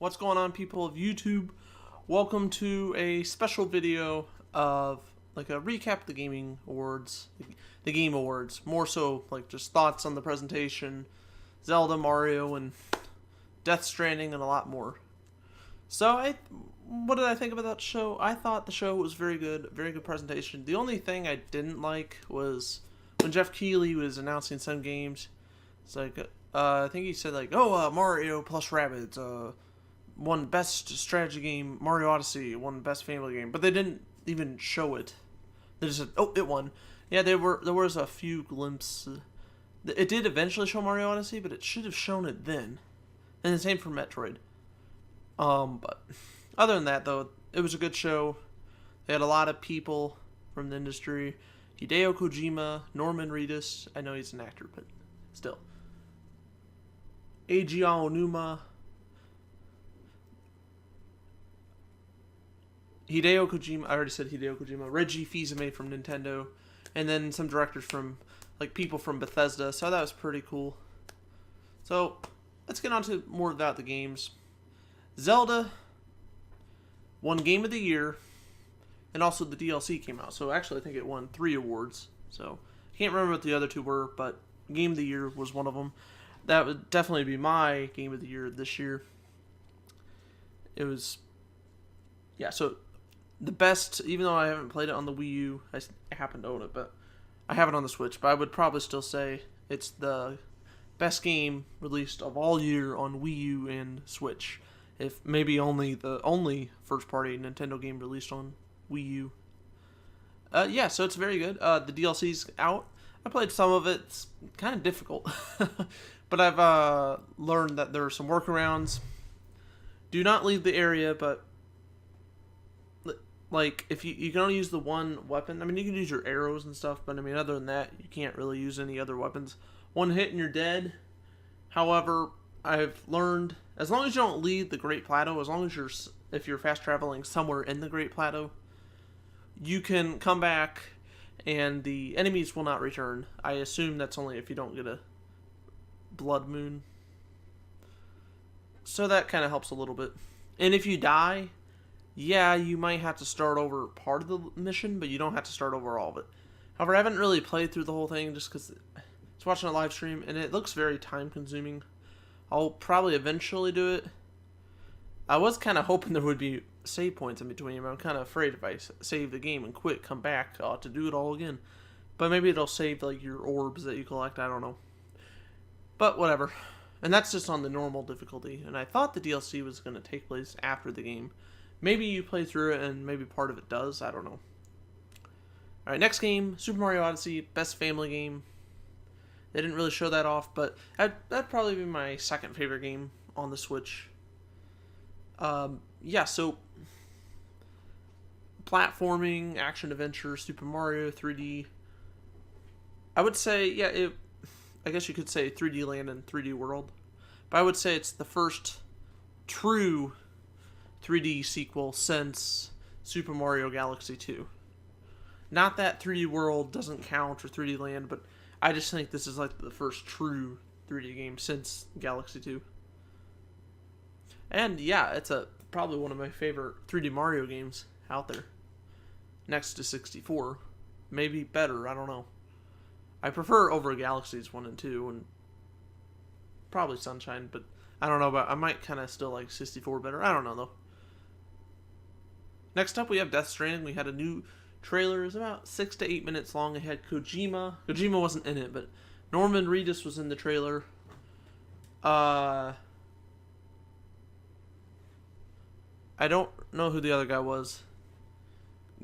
What's going on, people of YouTube? Welcome to a special video of like a recap of the gaming awards, the Game Awards. More so like just thoughts on the presentation, Zelda, Mario, and Death Stranding, and a lot more. So what did I think about that show? I thought the show was very good presentation. The only thing I didn't like was when Jeff Keighley was announcing some games. It's like, I think he said like, oh, Mario plus Rabbids, won best strategy game, Mario Odyssey won best family game, but they didn't even show it. They just said, oh, it won. Yeah, there was a few glimpses. It did eventually show Mario Odyssey, but it should have shown it then. And the same for Metroid. But other than that, though, it was a good show. They had a lot of people from the industry. Hideo Kojima, Norman Reedus. I know he's an actor, but still. Eiji Aonuma. Hideo Kojima. I already said Hideo Kojima. Reggie Fils-Aimé from Nintendo. And then some directors from, like, people from Bethesda. So that was pretty cool. So, let's get on to more about the games. Zelda won Game of the Year, and also the DLC came out. So actually, I think it won 3 awards. So I can't remember what the other 2 were, but Game of the Year was one of them. That would definitely be my Game of the Year this year. It was, yeah. So the best, even though I haven't played it on the Wii U, I happen to own it, but I have it on the Switch. But I would probably still say it's the best game released of all year on Wii U and Switch. If maybe the only first-party Nintendo game released on Wii U. Yeah, so it's very good. The DLC's out. I played some of it. It's kind of difficult. But I've learned that there are some workarounds. Do not leave the area, but like if you can only use the one weapon. I mean, you can use your arrows and stuff, but I mean, other than that, you can't really use any other weapons. One hit and you're dead. However, I've learned, as long as you don't leave the Great Plateau, as long as if you're fast traveling somewhere in the Great Plateau, you can come back and the enemies will not return. I assume that's only if you don't get a blood moon. So that kind of helps a little bit. And if you die, yeah, you might have to start over part of the mission, but you don't have to start over all of it. However, I haven't really played through the whole thing just because I was watching a live stream and it looks very time consuming. I'll probably eventually do it. I was kind of hoping there would be save points in between, but I'm kind of afraid if I save the game and quit, come back, I'll have to do it all again. But maybe it'll save like your orbs that you collect, I don't know. But whatever. And that's just on the normal difficulty. And I thought the DLC was going to take place after the game. Maybe you play through it and maybe part of it does, I don't know. Alright, next game, Super Mario Odyssey, best family game. They didn't really show that off, but that'd probably be my second favorite game on the Switch. Yeah, so platforming, action adventure, Super Mario 3D. I would say, yeah, I guess you could say 3D Land and 3D World. But I would say it's the first true 3D sequel since Super Mario Galaxy 2. Not that 3D World doesn't count or 3D Land, but I just think this is like the first true 3D game since Galaxy 2. And yeah, it's probably one of my favorite 3D Mario games out there. Next to 64. Maybe better, I don't know. I prefer over Galaxies 1 and 2 and probably Sunshine, but I don't know about, I might kind of still like 64 better. I don't know though. Next up we have Death Stranding. We had a new trailer. It was about 6 to 8 minutes long. It had Kojima. Kojima wasn't in it, but Norman Reedus was in the trailer. I don't know who the other guy was.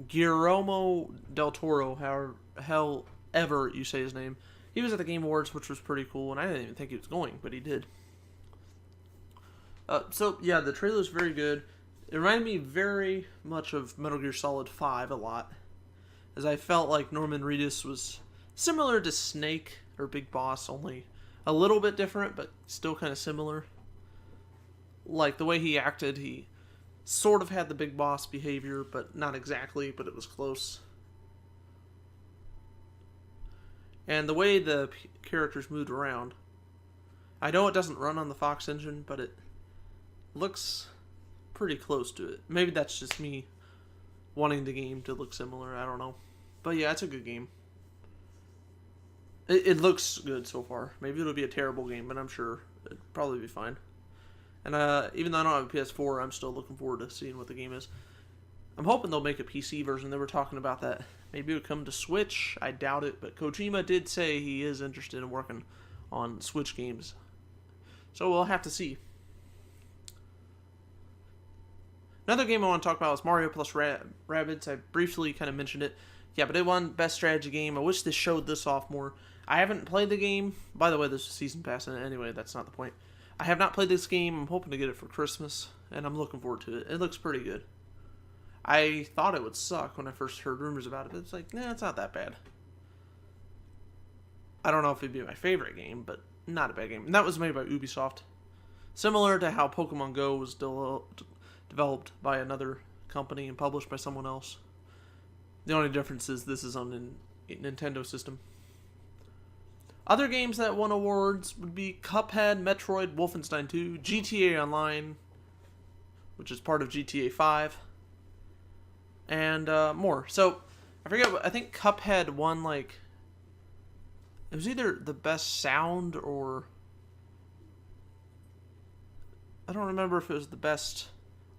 Guillermo del Toro, however you say his name. He was at the Game Awards, which was pretty cool, and I didn't even think he was going, but he did. So, yeah, the trailer was very good. It reminded me very much of Metal Gear Solid 5 a lot, as I felt like Norman Reedus was similar to Snake, or Big Boss, only a little bit different, but still kind of similar. Like, the way he acted, he sort of had the Big Boss behavior, but not exactly, but it was close. And the way the characters moved around. I know it doesn't run on the Fox engine, but looks pretty close to it. Maybe that's just me wanting the game to look similar. I don't know. But yeah, it's a good game. It looks good so far. Maybe it'll be a terrible game, but I'm sure it'll probably be fine. And even though I don't have a PS4, I'm still looking forward to seeing what the game is. I'm hoping they'll make a PC version. They were talking about that. Maybe it would come to Switch. I doubt it, but Kojima did say he is interested in working on Switch games. So we'll have to see. Another game I want to talk about is Mario plus Rabbids. I briefly kind of mentioned it. Yeah, but it won Best Strategy Game. I wish they showed this off more. I haven't played the game. By the way, there's a season pass in it. Anyway, that's not the point. I have not played this game. I'm hoping to get it for Christmas, and I'm looking forward to it. It looks pretty good. I thought it would suck when I first heard rumors about it, but it's like, nah, it's not that bad. I don't know if it'd be my favorite game, but not a bad game. And that was made by Ubisoft. Similar to how Pokemon Go was developed by another company and published by someone else. The only difference is this is on a Nintendo system. Other games that won awards would be Cuphead, Metroid, Wolfenstein 2, GTA Online, which is part of GTA 5, and more. So, I forget, I think Cuphead won, like, it was either the best sound or, I don't remember if it was the best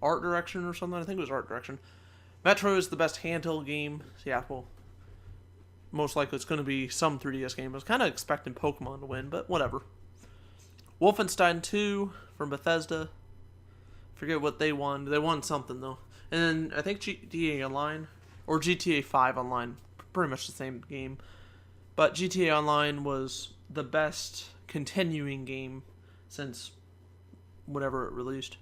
art direction or something. I think it was art direction. Metroid is the best handheld game. Yeah, well, most likely it's going to be some 3DS game. I was kind of expecting Pokemon to win, but whatever. Wolfenstein 2 from Bethesda. Forget what they won. They won something, though. And then I think GTA Online, or GTA 5 Online, pretty much the same game. But GTA Online was the best continuing game since whenever it released.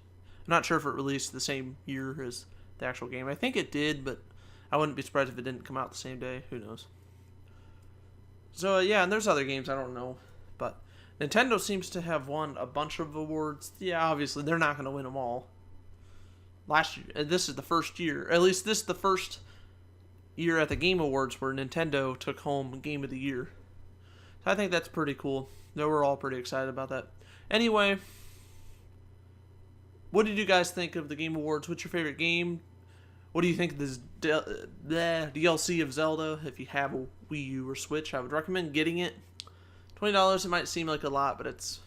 I'm not sure if it released the same year as the actual game. I think it did, but I wouldn't be surprised if it didn't come out the same day. Who knows? So, yeah, and there's other games I don't know. But Nintendo seems to have won a bunch of awards. Yeah, obviously, they're not going to win them all. Last year, this is the first year. At least this is the first year at the Game Awards where Nintendo took home Game of the Year. So I think that's pretty cool. They were all pretty excited about that. Anyway, what did you guys think of the Game Awards? What's your favorite game? What do you think of this DLC of Zelda? If you have a Wii U or Switch, I would recommend getting it. $20, it might seem like a lot, but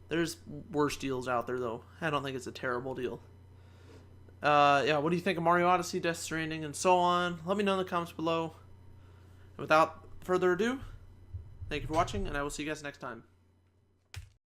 there's worse deals out there, though. I don't think it's a terrible deal. Yeah, what do you think of Mario Odyssey, Death Stranding, and so on? Let me know in the comments below. And without further ado, thank you for watching, and I will see you guys next time.